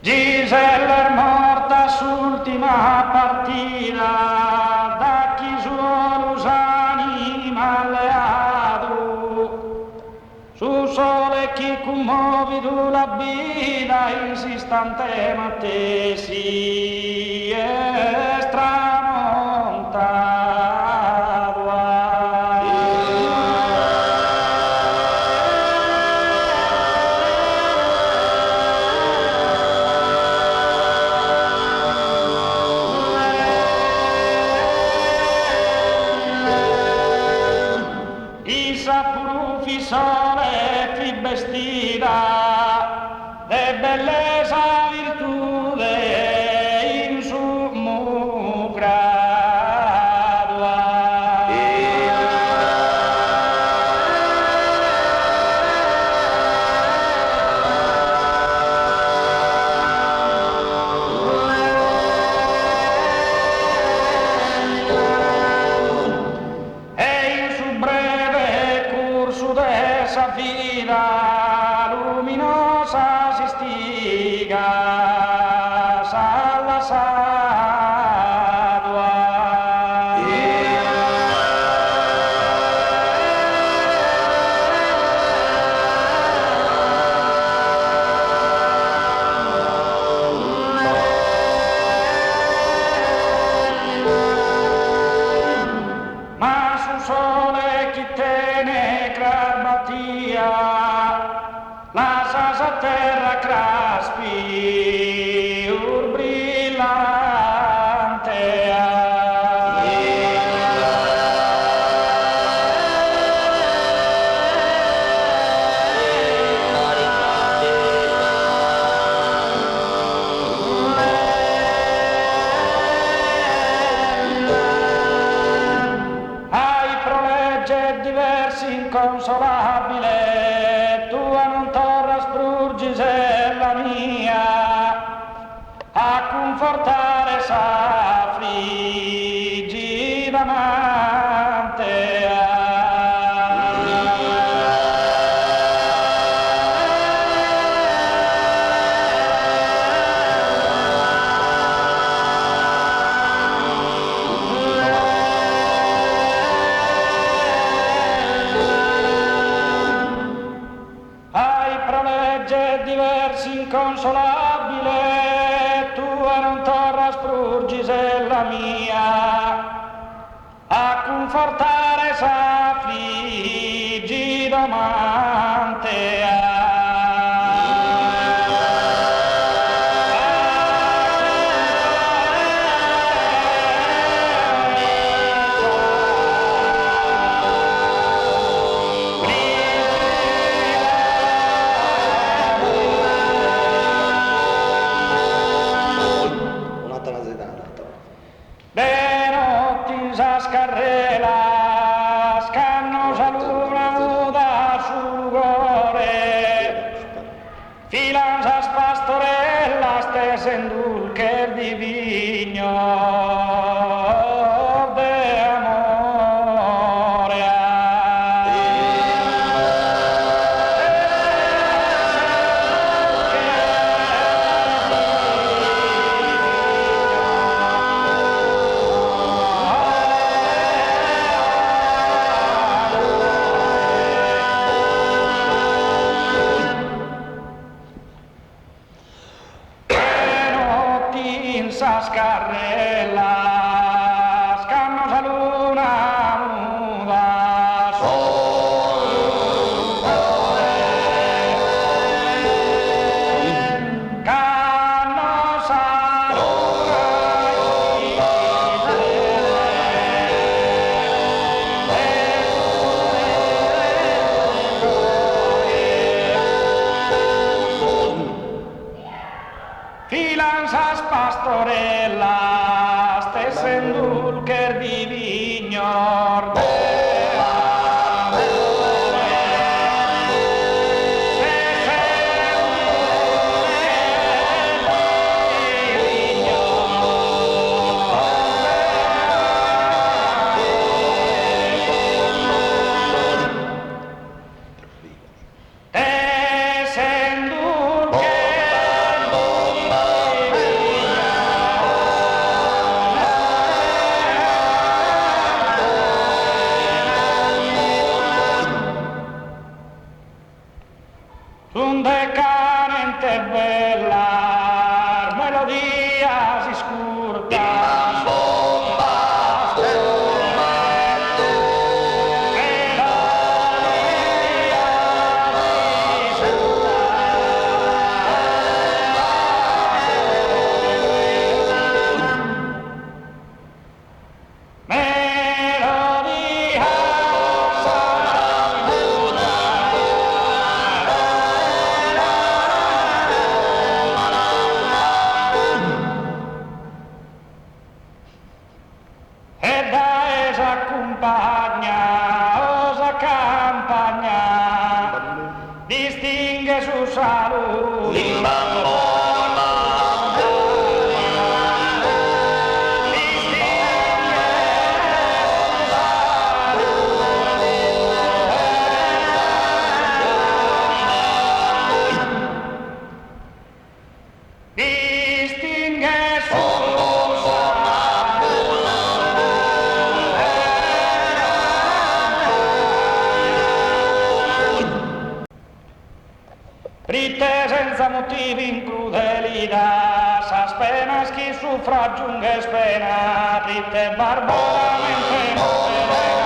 Gisella è morta s'ultima partita, da chi suo s'anima alleato, su sole chi commuovi tu la vita, insistante ma te si è stramontato. Sole fi vestita de bellezza virtude in sumo gradua. E in su breve curso dessa vita luminosa si stiga salla sadua. Ma su sole chi te ne crarbatia, la sasa terra craspi ur brillante. Diversi inconsolabile, tua non torra Gisella mia, a confortare sa frigida amante. Diversi inconsolabile, tua non torra Gisella mia, a confortare sa frigida amante. Scarrela, scannosa luna nuda sul gore, filanzas pastorellas tesen dulcher di vigno de amore. Scarrella, scannosa luna nuda sul gore, cannosa luna filanzas pastorellas tesen dulcher di vignor de amore. Tesen dulcher divin crudelidad, esas penas que sufra giungues pena, triste barbaramente no serena.